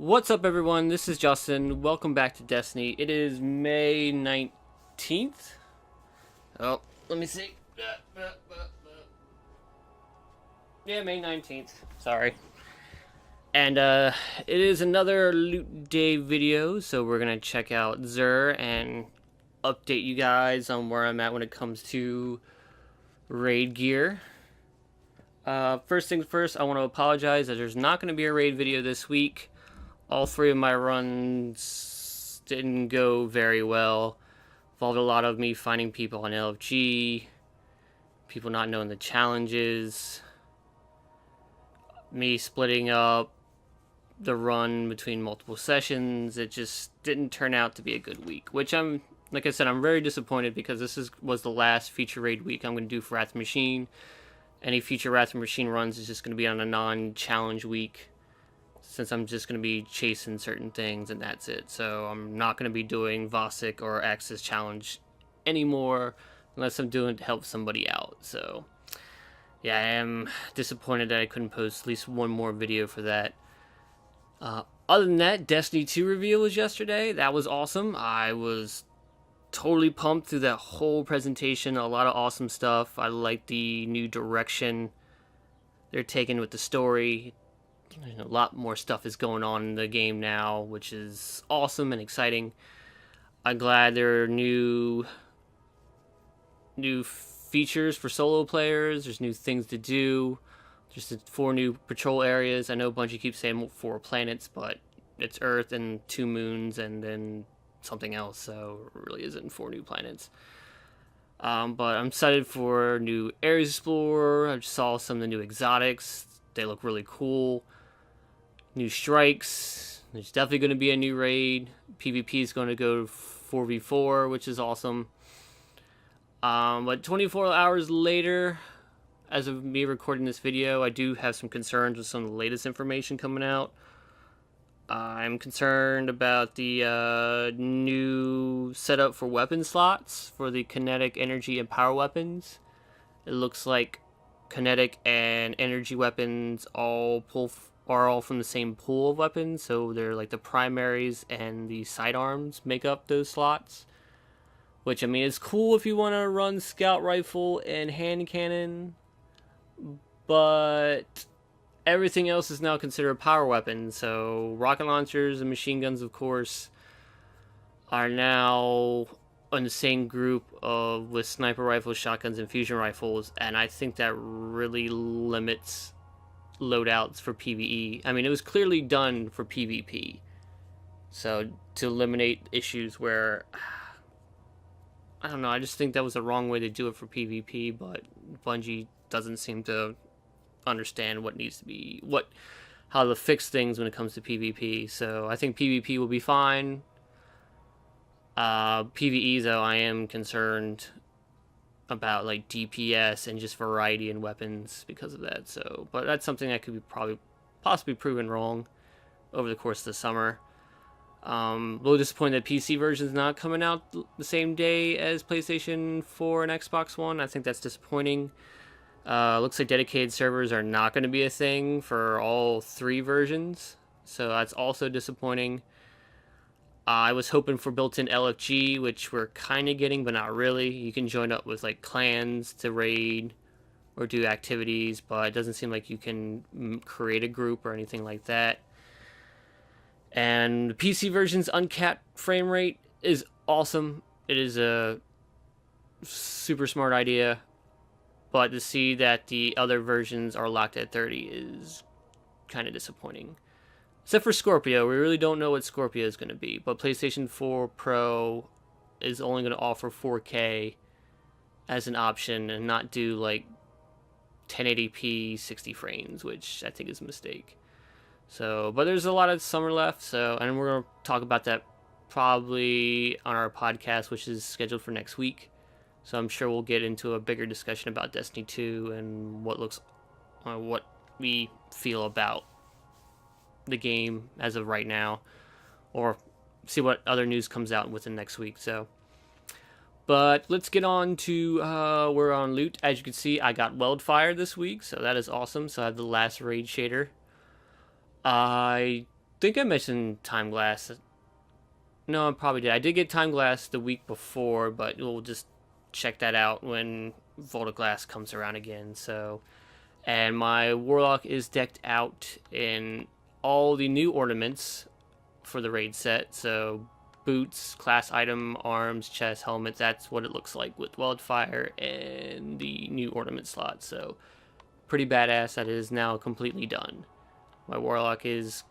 What's up, everyone? This is Justin. Welcome back to Destiny. It is May 19th. Oh, let me see. Yeah, May 19th. Sorry. And it is another Loot Day video, so we're going to check out Xur and update you guys on where I'm at when it comes to raid gear. First things first, I want to apologize that there's not going to be a raid video this week. All three of my runs didn't go very well. Involved a lot of me finding people on LFG, people not knowing the challenges, me splitting up the run between multiple sessions. It just didn't turn out to be a good week, which like I said, I'm very disappointed because this was the last feature raid week I'm going to do for Wrath of Machine. Any future Wrath of Machine runs is just going to be on a non-challenge week, since I'm just going to be chasing certain things and that's it. So I'm not going to be doing Vosic or Access Challenge anymore unless I'm doing it to help somebody out. So yeah, I am disappointed that I couldn't post at least one more video for that. Other than that, Destiny 2 reveal was yesterday. That was awesome. I was totally pumped through that whole presentation. A lot of awesome stuff. I like the new direction they're taking with the story. A lot more stuff is going on in the game now, which is awesome and exciting. I'm glad there are new features for solo players. There's new things to do. There's 4 new patrol areas. I know Bungie keeps saying 4 planets, but it's Earth and 2 moons and then something else, so it really isn't 4 new planets. But I'm excited for new areas to explore. I just saw some of the new exotics. They look really cool. New strikes. There's definitely going to be a new raid. PvP is going to go 4v4, which is awesome. But 24 hours later, as of me recording this video, I do have some concerns with some of the latest information coming out. I'm concerned about the new setup for weapon slots for the kinetic, energy, and power weapons. It looks like kinetic and energy weapons are all from the same pool of weapons, so they're like the primaries and the sidearms make up those slots. Which, I mean, it's cool if you want to run scout rifle and hand cannon, but everything else is now considered power weapons. So rocket launchers and machine guns, of course, are now in the same group with sniper rifles, shotguns, and fusion rifles, and I think that really limits loadouts for PvE. I mean, it was clearly done for PvP, so to eliminate issues where, I don't know, I just think that was the wrong way to do it for PvP, but Bungie doesn't seem to understand what needs to be, how to fix things when it comes to PvP. So I think PvP will be fine. PvE, though, I am concerned about like DPS and just variety in weapons because of that. So, but that's something that could be possibly proven wrong over the course of the summer. A little disappointed that PC version is not coming out the same day as PlayStation 4 and Xbox One. I think that's disappointing. Looks like dedicated servers are not going to be a thing for all 3 versions, so that's also disappointing. I was hoping for built-in LFG, which we're kind of getting, but not really. You can join up with like clans to raid or do activities, but it doesn't seem like you can create a group or anything like that. And the PC version's uncapped frame rate is awesome. It is a super smart idea. But to see that the other versions are locked at 30 is kind of disappointing. Except for Scorpio. We really don't know what Scorpio is going to be. But PlayStation 4 Pro is only going to offer 4K as an option and not do like 1080p 60 frames, which I think is a mistake. So, but there's a lot of summer left, so, and we're going to talk about that probably on our podcast, which is scheduled for next week. So I'm sure we'll get into a bigger discussion about Destiny 2 and what we feel about the game as of right now, or see what other news comes out within next week. So, but let's get on to we're on loot. As you can see, I got Wildfire this week, so that is awesome. So I have the last raid shader. I think I mentioned Time Glass. No, I probably did. I did get Time Glass the week before, but we'll just check that out when Vault of Glass comes around again. So, and my Warlock is decked out in all the new ornaments for the raid set. So, boots, class item, arms, chest, helmet. That's what it looks like with Wildfire and the new ornament slot. So, pretty badass. That is now completely done. My Warlock is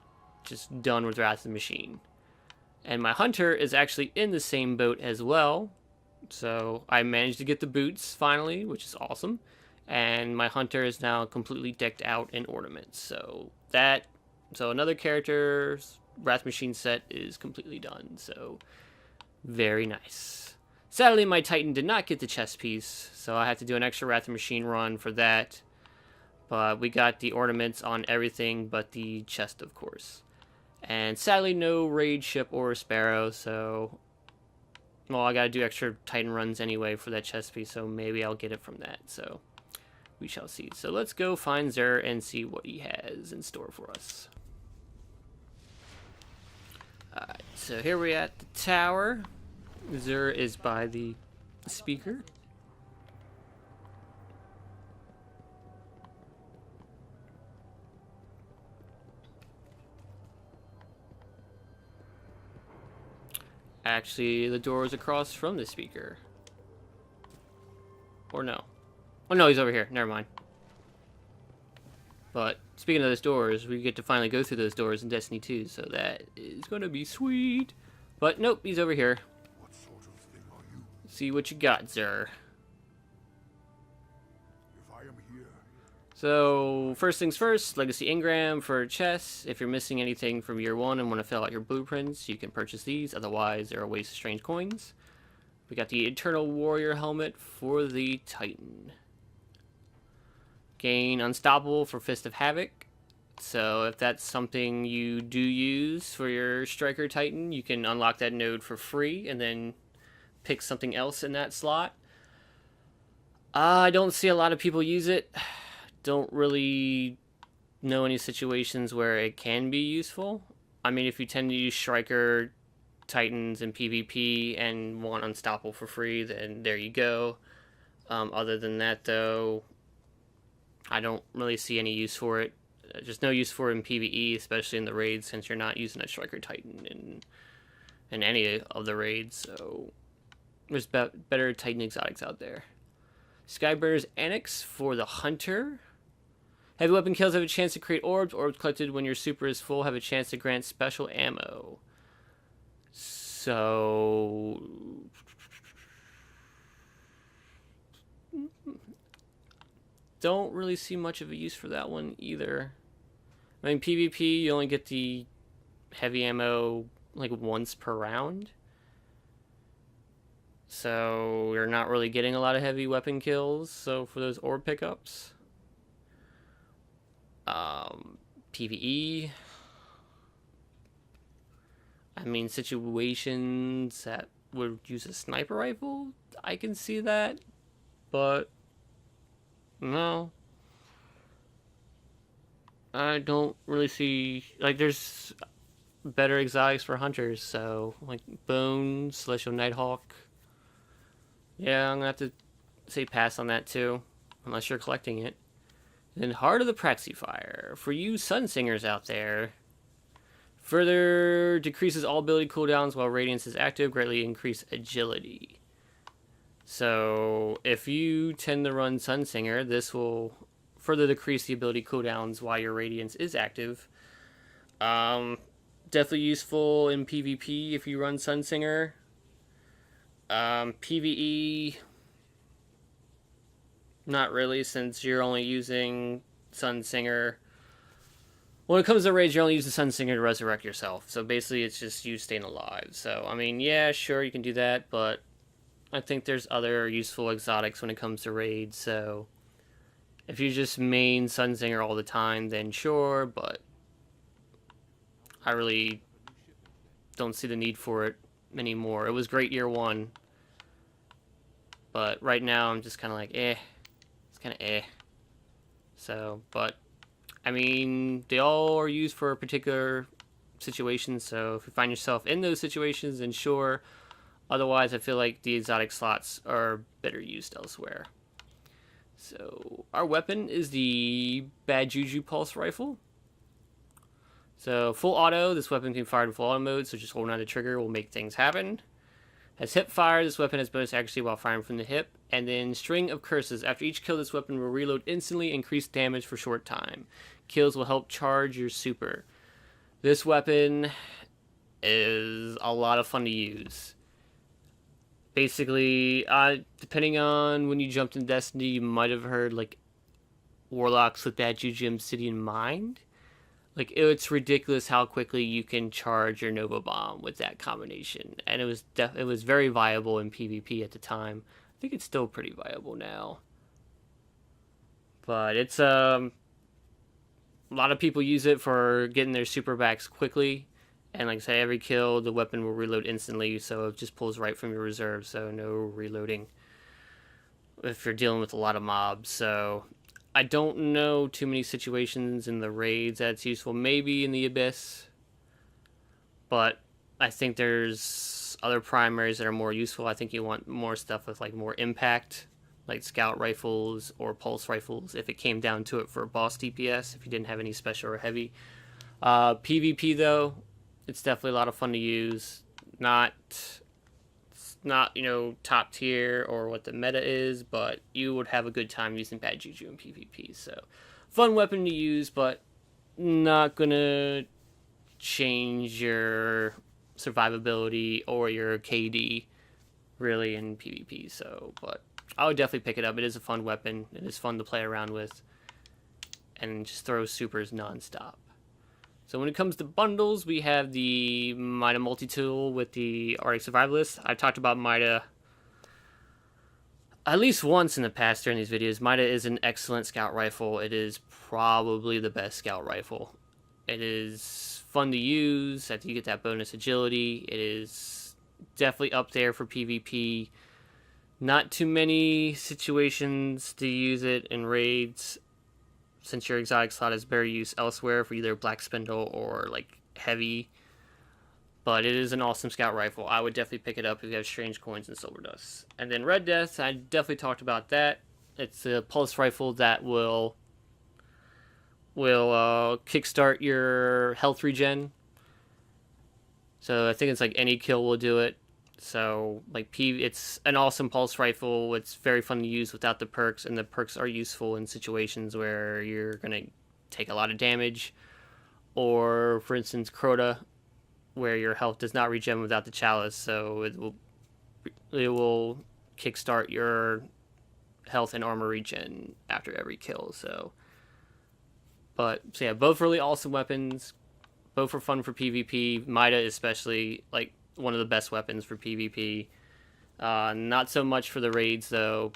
just done with Wrath of the Machine. And my Hunter is actually in the same boat as well. So I managed to get the boots finally, which is awesome. And my Hunter is now completely decked out in ornaments. So another character's Wrath Machine set is completely done. So very nice. Sadly, my Titan did not get the chest piece, so I had to do an extra Wrath Machine run for that. But we got the ornaments on everything but the chest, of course. And sadly, no raid ship or sparrow, so... Well, I gotta do extra Titan runs anyway for that chest piece, so maybe I'll get it from that, so... We shall see. So let's go find Zer and see what he has in store for us. Alright, so here we're at the tower. Zer is by the speaker. Actually, the door is across from the speaker. Or no. Oh no, he's over here. Never mind. But, speaking of those doors, we get to finally go through those doors in Destiny 2, so that is gonna be sweet. But nope, he's over here. What sort of thing are you? See what you got, Zer. If I am here, So, first things first, Legacy Engram for chests. If you're missing anything from year 1 and want to fill out your blueprints, you can purchase these. Otherwise, there are ways to strange coins. We got the Eternal Warrior helmet for the Titan. Gain Unstoppable for Fist of Havoc. So, if that's something you do use for your Striker Titan, you can unlock that node for free and then pick something else in that slot. I don't see a lot of people use it. Don't really know any situations where it can be useful. I mean, if you tend to use Striker Titans in PvP and want Unstoppable for free, then there you go. Other than that, though, I don't really see any use for it. Just no use for it in PvE, especially in the raids, since you're not using a Striker Titan in any of the raids. So there's better Titan exotics out there. Skyburner's Annex for the Hunter. Heavy weapon kills have a chance to create orbs. Orbs collected when your super is full have a chance to grant special ammo. So... Don't really see much of a use for that one either. I mean, PvP, you only get the heavy ammo like once per round. So you're not really getting a lot of heavy weapon kills. So for those orb pickups. PvE. I mean, situations that would use a sniper rifle, I can see that. But no. I don't really see, like, there's better exotics for hunters, so, like, Bone, Celestial Nighthawk. Yeah, I'm gonna have to say pass on that too, unless you're collecting it. Then Heart of the Praxifier. For you Sunsingers out there, further decreases all ability cooldowns while Radiance is active, greatly increase agility. So, if you tend to run Sunsinger, this will further decrease the ability cooldowns while your Radiance is active. Definitely useful in PvP if you run Sunsinger. PvE, not really, since you're only using Sunsinger. When it comes to raids, you're only using Sunsinger to resurrect yourself. So basically, it's just you staying alive. So, I mean, yeah, sure, you can do that, but I think there's other useful exotics when it comes to raids, so if you just main Sunsinger all the time, then sure, but I really don't see the need for it anymore. It was great year 1, but right now I'm just kind of like, eh. It's kind of eh. So, but, I mean, they all are used for a particular situations. So if you find yourself in those situations, then sure. Otherwise, I feel like the exotic slots are better used elsewhere. So our weapon is the Bad Juju Pulse Rifle. So full auto, this weapon can be fired in full auto mode, so just holding on the trigger will make things happen. Has hip fire, this weapon has bonus accuracy while firing from the hip. And then String of Curses, after each kill this weapon will reload instantly, increase damage for short time. Kills will help charge your super. This weapon is a lot of fun to use. Basically, depending on when you jumped in Destiny, you might have heard like Warlocks with that Juju Obsidian Mind. Like, it's ridiculous how quickly you can charge your Nova Bomb with that combination. And it was very viable in PvP at the time. I think it's still pretty viable now. But it's, a lot of people use it for getting their super backs quickly. And like I said, every kill, the weapon will reload instantly, so it just pulls right from your reserve, so no reloading if you're dealing with a lot of mobs. So I don't know too many situations in the raids that's useful. Maybe in the Abyss, but I think there's other primaries that are more useful. I think you want more stuff with like more impact, like scout rifles or pulse rifles, if it came down to it for boss DPS, if you didn't have any special or heavy. PvP though, it's definitely a lot of fun to use. Not top tier or what the meta is, but you would have a good time using Bad Juju in PvP. So fun weapon to use, but not gonna change your survivability or your KD really in PvP. So, but I would definitely pick it up. It is a fun weapon. It is fun to play around with, and just throw supers nonstop. So when it comes to bundles, we have the Mida multi-tool with the Arctic Survivalist. I've talked about Mida at least once in the past during these videos. Mida is an excellent scout rifle. It is probably the best scout rifle. It is fun to use. I think you get that bonus agility. It is definitely up there for PvP. Not too many situations to use it in raids, since your exotic slot is better use elsewhere for either black spindle or like heavy. But it is an awesome scout rifle. I would definitely pick it up if you have strange coins and silver dust. And then Red Death, I definitely talked about that. It's a pulse rifle that will kickstart your health regen. So I think it's like any kill will do it. So like it's an awesome pulse rifle. It's very fun to use without the perks, and the perks are useful in situations where you're gonna take a lot of damage, or for instance Crota, where your health does not regen without the chalice. So it will kickstart your health and armor regen after every kill. So yeah, both really awesome weapons. Both are fun for PvP. Mida especially, like, one of the best weapons for PvP. Not so much for the raids though,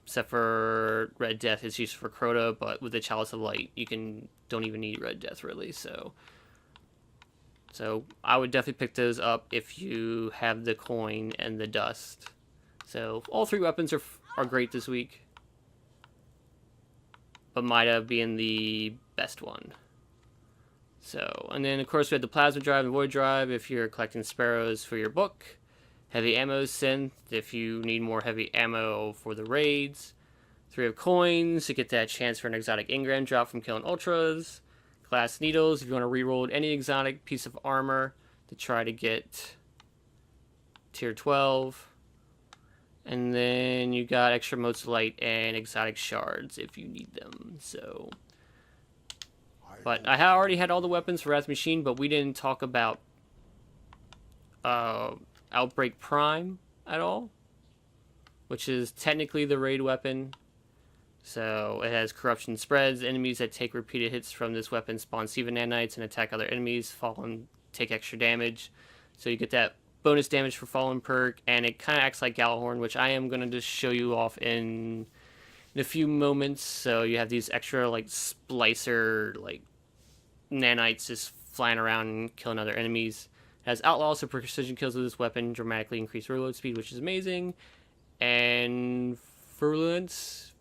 except for Red Death is used for Crota, but with the Chalice of Light you don't even need Red Death really. So I would definitely pick those up if you have the coin and the dust. So all three weapons are great this week, but Mida being the best one. So, and then of course we have the Plasma Drive and Void Drive if you're collecting sparrows for your book. Heavy Ammo Synth if you need more heavy ammo for the raids. 3 of Coins to get that chance for an exotic engram drop from killing ultras. Glass Needles if you want to reroll any exotic piece of armor to try to get tier 12. And then you got extra motes of light and exotic shards if you need them. So, but I already had all the weapons for Wrath Machine, but we didn't talk about Outbreak Prime at all, which is technically the raid weapon. So it has corruption spreads. Enemies that take repeated hits from this weapon spawn Siva nanites and attack other enemies. Fallen take extra damage. So you get that bonus damage for Fallen perk, and it kind of acts like Gallahorn, which I am going to just show you off in a few moments. So you have these extra like splicer like nanites just flying around and killing other enemies. It has outlaw, so precision kills with this weapon dramatically increase reload speed, which is amazing. And virulence.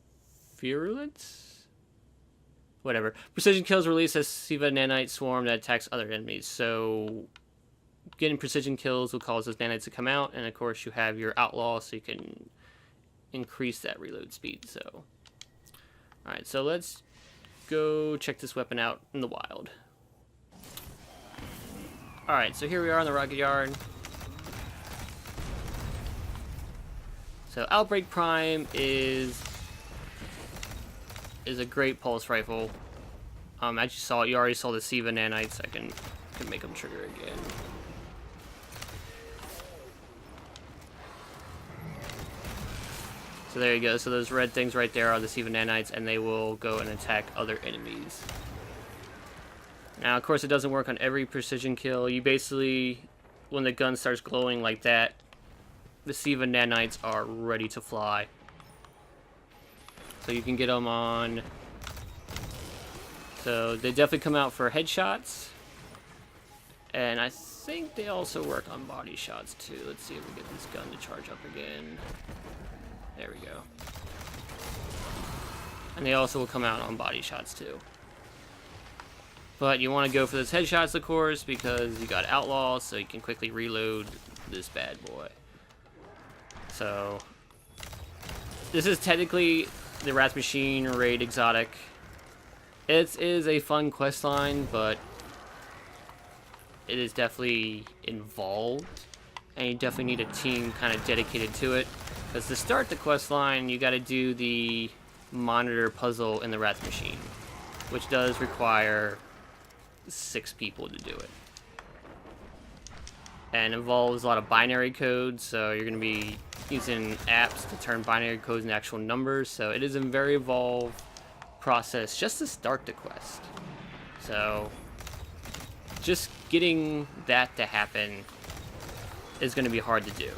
whatever. Precision kills release a Siva nanite swarm that attacks other enemies. So getting precision kills will cause those nanites to come out, and of course you have your outlaw, so you can increase that reload speed. So, all right, so let's go check this weapon out in the wild. All right, so here we are in the rocket yard. So Outbreak Prime is a great pulse rifle. As you already saw the Siva nanites. I can make them trigger again. So there you go. So those red things right there are the Siva nanites, and they will go and attack other enemies. Now, of course, it doesn't work on every precision kill. You basically, when the gun starts glowing like that, the Siva nanites are ready to fly. So you can get them on. So they definitely come out for headshots. And I think they also work on body shots too. Let's see if we get this gun to charge up again. There we go. And they also will come out on body shots too. But you want to go for those headshots, of course, because you got Outlaw, so you can quickly reload this bad boy. So this is technically the Wrath Machine Raid Exotic. It is a fun quest line, but it is definitely involved, and you definitely need a team kind of dedicated to it. Because to start the quest line, you got to do the monitor puzzle in the Wrath Machine, which does require 6 people to do it. And involves a lot of binary code, so you're going to be using apps to turn binary codes into actual numbers. So it is a very involved process just to start the quest. So just getting that to happen is going to be hard to do,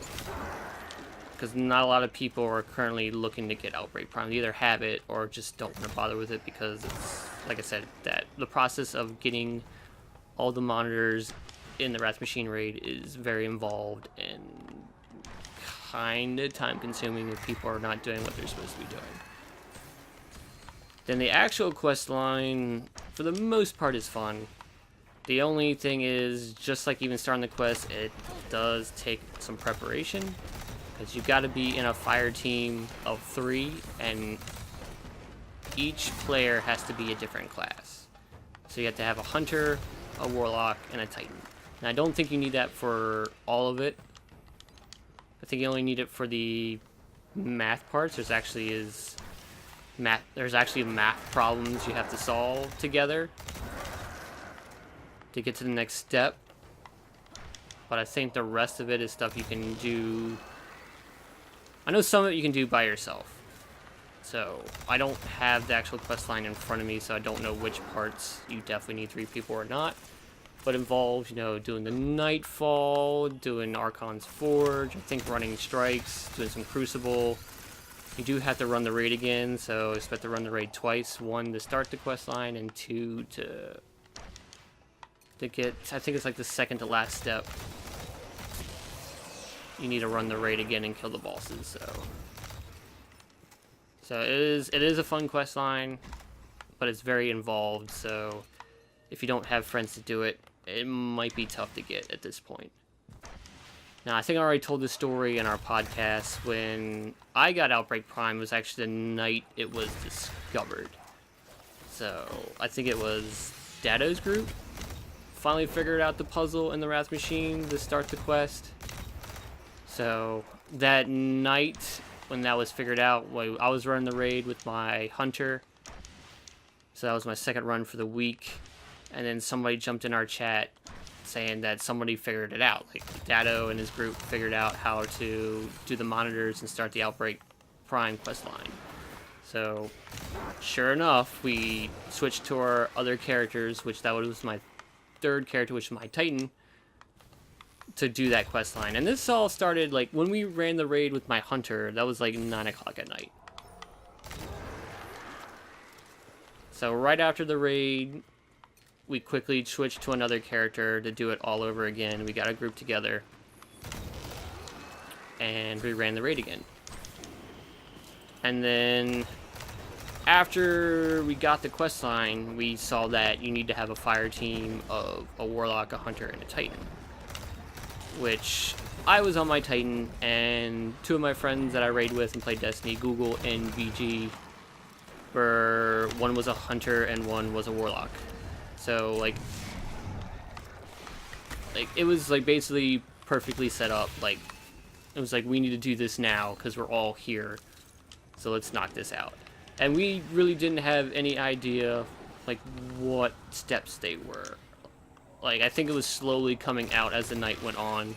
because not a lot of people are currently looking to get Outbreak Prime. They either have it or just don't want to bother with it, because it's, like I said, that the process of getting all the monitors in the Wrath Machine raid is very involved and kind of time consuming if people are not doing what they're supposed to be doing. Then the actual quest line, for the most part, is fun. The only thing is, just like even starting the quest, it does take some preparation, because you got to be in a fire team of 3, and each player has to be a different class. So you have to have a hunter, a warlock, and a titan. And I don't think you need that for all of it. I think you only need it for the math parts. There's actually math problems you have to solve together to get to the next step. But I think the rest of it is stuff you can do. I know some of it you can do by yourself. So I don't have the actual quest line in front of me, so I don't know which parts you definitely need 3 people or not. But involves, doing the Nightfall, doing Archon's Forge, I think running Strikes, doing some Crucible. You do have to run the raid again, so expect to run the raid twice. 1 to start the quest line, and 2 to get, I think it's like the second to last step. You need to run the raid again and kill the bosses, So it is a fun quest line, but it's very involved, so if you don't have friends to do it, it might be tough to get at this point. Now, I think I already told this story in our podcast. When I got Outbreak Prime, it was actually the night it was discovered. So I think it was Dato's group finally figured out the puzzle in the Wrath Machine to start the quest. So that night when that was figured out, I was running the raid with my hunter. So that was my second run for the week. And then somebody jumped in our chat saying that somebody figured it out. Like Dato and his group figured out how to do the monitors and start the Outbreak Prime quest line. So sure enough, we switched to our other characters, which that was my 3rd character, which was my Titan, to do that quest line. And this all started like when we ran the raid with my hunter. That was like 9 o'clock at night. So right after the raid, we quickly switched to another character to do it all over again. We got a group together, and we ran the raid again. And then after we got the quest line, we saw that you need to have a fire team of a warlock, a hunter, and a titan. Which I was on my titan, and two of my friends that I raid with and played Destiny, Google and VG, one was a hunter and one was a warlock. So like it was like basically perfectly set up. Like it was like, we need to do this now because we're all here, so let's knock this out. And we really didn't have any idea like what steps they were. Like, I think it was slowly coming out as the night went on,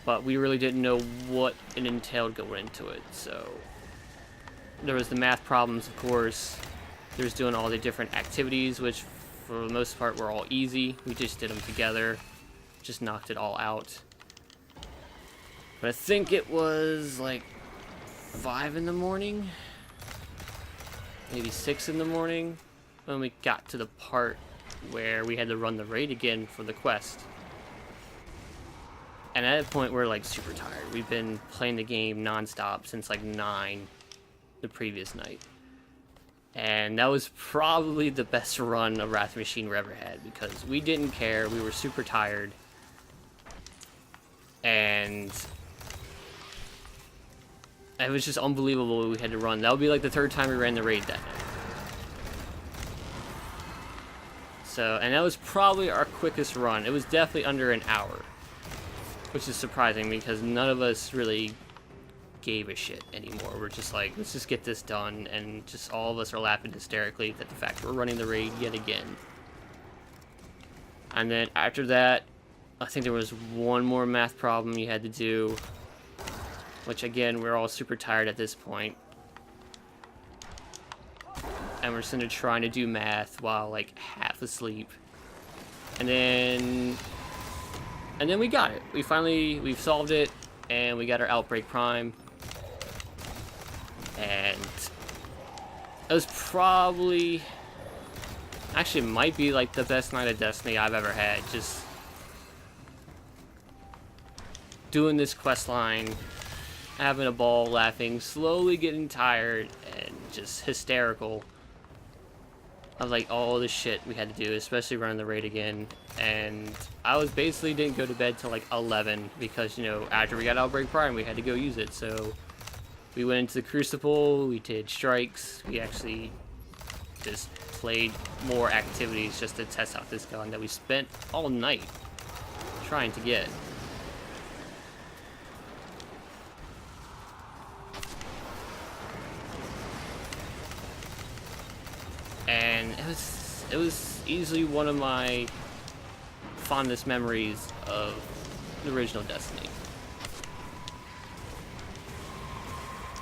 but we really didn't know what it entailed going into it. So there was the math problems, of course. There's doing all the different activities, which for the most part were all easy. We just did them together, just knocked it all out. But I think it was like 5 in the morning, maybe 6 in the morning, when we got to the part where we had to run the raid again for the quest. And at that point, we're like super tired. We've been playing the game non-stop since like 9 the previous night. And that was probably the best run of Wrath Machine we ever had, because we didn't care. We were super tired. And it was just unbelievable we had to run. That would be like the 3rd time we ran the raid that night. So, and that was probably our quickest run. It was definitely under an hour, which is surprising because none of us really gave a shit anymore. We're just like, let's just get this done, and just all of us are laughing hysterically at the fact we're running the raid yet again. And then after that, I think there was one more math problem you had to do, which again, we're all super tired at this point. And we're sitting there trying to do math while like half asleep. And then we got it. We've solved it, and we got our Outbreak Prime. And it was probably, actually it might be like the best night of Destiny I've ever had. Just doing this quest line, having a ball, laughing, slowly getting tired, and just hysterical of like all the shit we had to do, especially running the raid again. And I was basically didn't go to bed till like 11 because, you know, after we got Outbreak Prime, we had to go use it. So we went into the Crucible, we did strikes, we actually just played more activities just to test out this gun that we spent all night trying to get. And it was easily one of my fondest memories of the original Destiny.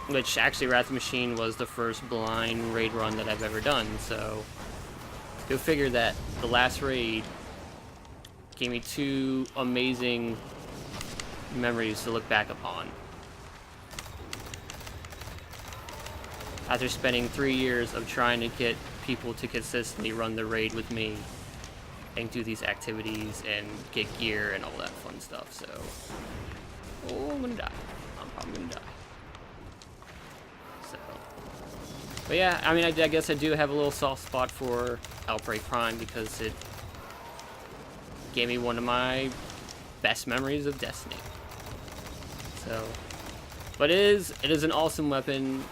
Which actually, Wrath Machine was the first blind raid run that I've ever done, so you'll figure that the last raid gave me 2 amazing memories to look back upon. After spending 3 years of trying to get people to consistently run the raid with me and do these activities and get gear and all that fun stuff, so I'm gonna die. I'm probably gonna die. So, but yeah, I mean, I guess I do have a little soft spot for Outbreak Prime because it gave me one of my best memories of Destiny. So, but it is an awesome weapon.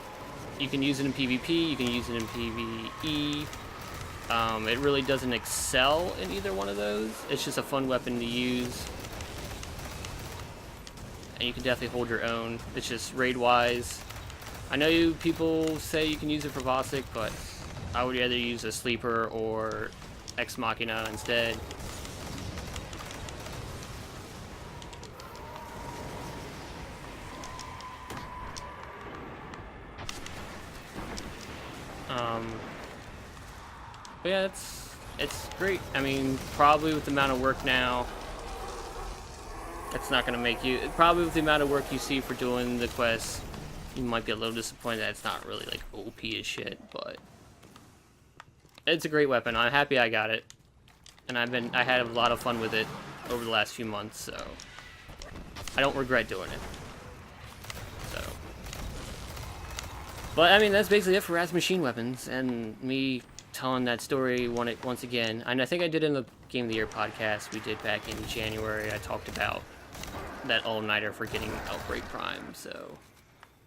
You can use it in PvP, you can use it in PvE. It really doesn't excel in either one of those. It's just a fun weapon to use. And you can definitely hold your own. It's just raid-wise. I know people say you can use it for Vosic, but I would rather use a Sleeper or Ex Machina instead. But yeah, it's great. I mean, probably with the amount of work now, it's not gonna make you. Probably with the amount of work you see for doing the quest, you might be a little disappointed that it's not really like OP as shit. But it's a great weapon. I'm happy I got it, and I had a lot of fun with it over the last few months, so I don't regret doing it. So, But I mean, that's basically it for Raz Machine Weapons and me telling that story once again. And I think I did in the Game of the Year podcast we did back in January. I talked about that all-nighter for getting Outbreak Prime, so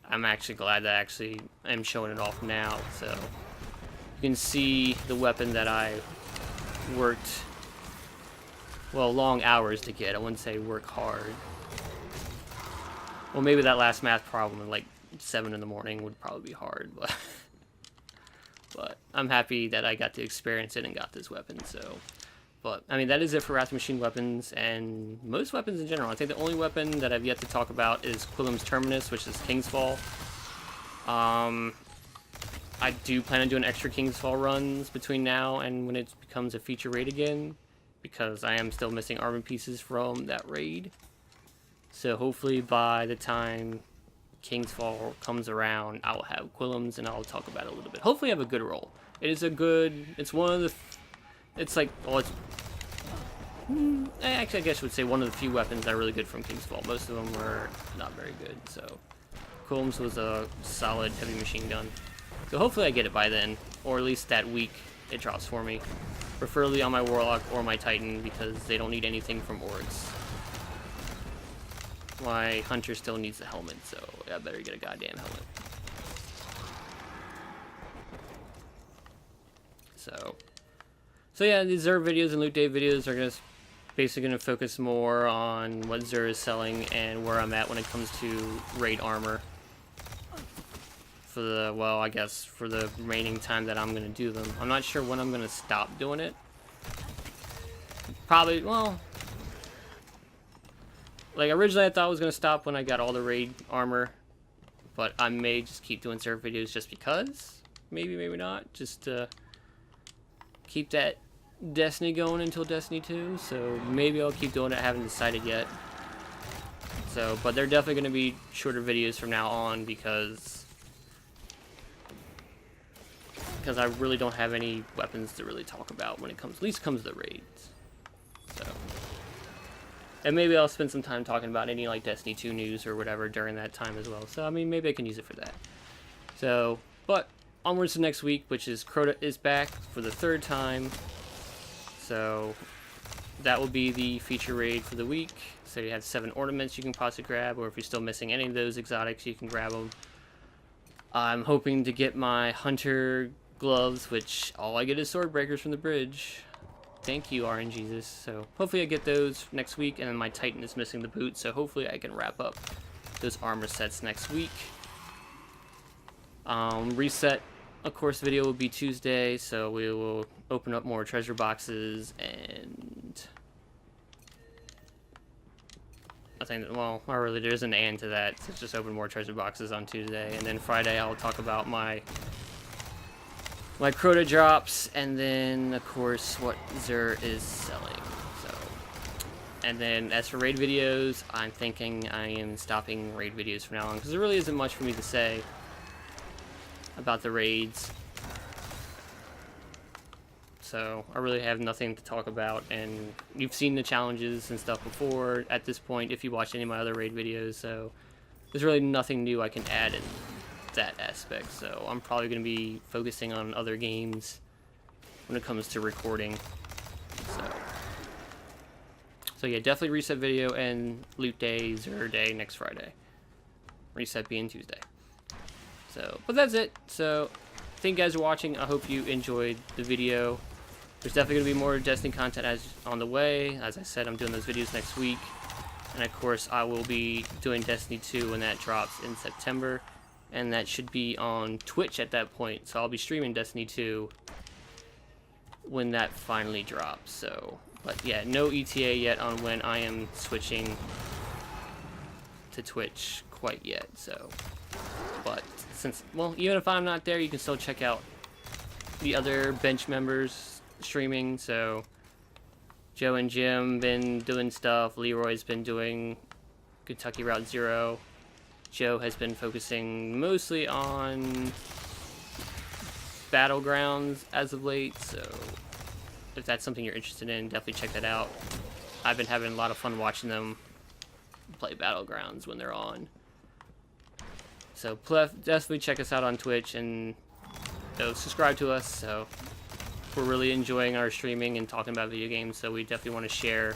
I'm actually glad that I am showing it off now. So you can see the weapon that I worked, well, long hours to get. I wouldn't say work hard. Well, maybe that last math problem at like 7 in the morning would probably be hard, but I'm happy that I got to experience it and got this weapon. So, but I mean, that is it for Wrath Machine Weapons and most weapons in general. I think the only weapon that I've yet to talk about is Quillem's Terminus, which is King's Fall. I do plan on doing extra King's Fall runs between now and when it becomes a feature raid again, because I am still missing armor pieces from that raid. So hopefully by the time King's Fall comes around, I'll have Quillem's and I'll talk about it a little bit. Hopefully I have a good roll. It's one of the, it's like, well, actually I guess I would say one of the few weapons that are really good from King's Fall. Most of them were not very good, so Quillem's was a solid heavy machine gun. So hopefully I get it by then, or at least that week it drops for me. Preferably on my Warlock or my Titan, because they don't need anything from Orcs. My Hunter still needs the helmet, so I better get a goddamn helmet. So yeah, these Xur videos and Loot Day videos are just basically going to focus more on what Xur is selling and where I'm at when it comes to raid armor. For the, well, I guess for the remaining time that I'm going to do them. I'm not sure when I'm going to stop doing it. Probably, well, like originally I thought I was going to stop when I got all the raid armor, but I may just keep doing Xur videos just because. Maybe, maybe not. Just to keep that Destiny going until Destiny 2, so maybe I'll keep doing it. I haven't decided yet. So, but they're definitely going to be shorter videos from now on because I really don't have any weapons to really talk about when it comes, at least comes to the raids. So, and maybe I'll spend some time talking about any like Destiny 2 news or whatever during that time as well. So I mean, maybe I can use it for that. So, but onwards to next week, which is Crota is back for the 3rd time. So that will be the feature raid for the week. So you have 7 ornaments you can possibly grab, or if you're still missing any of those exotics, you can grab them. I'm hoping to get my Hunter gloves, which all I get is sword breakers from the bridge. Thank you, RNGesus. So hopefully I get those next week, and then my Titan is missing the boot, so hopefully I can wrap up those armor sets next week. Reset, of course, video will be Tuesday, so we will open up more treasure boxes, and I think that, well, not really, there's an and to that, so just open more treasure boxes on Tuesday, and then Friday I'll talk about my Crota drops, and then, of course, what Xur is selling. So, and then as for raid videos, I'm thinking I am stopping raid videos from now on, because there really isn't much for me to say about the raids. So I really have nothing to talk about, and you've seen the challenges and stuff before at this point if you watch any of my other raid videos, so there's really nothing new I can add in that aspect. So I'm probably going to be focusing on other games when it comes to recording. So yeah, definitely Reset video and Loot Day, Xur Day next Friday. Reset being Tuesday. So, but that's it. So, thank you guys for watching. I hope you enjoyed the video. There's definitely going to be more Destiny content on the way. As I said, I'm doing those videos next week. And of course, I will be doing Destiny 2 when that drops in September. And that should be on Twitch at that point. So I'll be streaming Destiny 2 when that finally drops. So, but yeah, no ETA yet on when I am switching to Twitch quite yet. So, but since, well, even if I'm not there, you can still check out the other bench members streaming. So Joe and Jim been doing stuff. Leroy's been doing Kentucky Route Zero. Joe has been focusing mostly on Battlegrounds as of late. So if that's something you're interested in, definitely check that out. I've been having a lot of fun watching them play Battlegrounds when they're on. So definitely check us out on Twitch and subscribe to us. So we're really enjoying our streaming and talking about video games. So we definitely want to share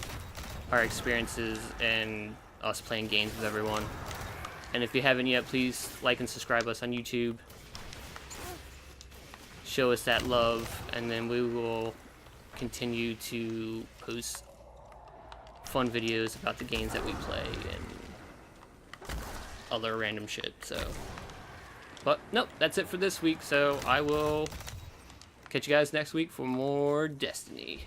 our experiences and us playing games with everyone. And if you haven't yet, please like and subscribe us on YouTube. Show us that love, and then we will continue to post fun videos about the games that we play and other random shit. So, but nope, that's it for this week. So I will catch you guys next week for more Destiny.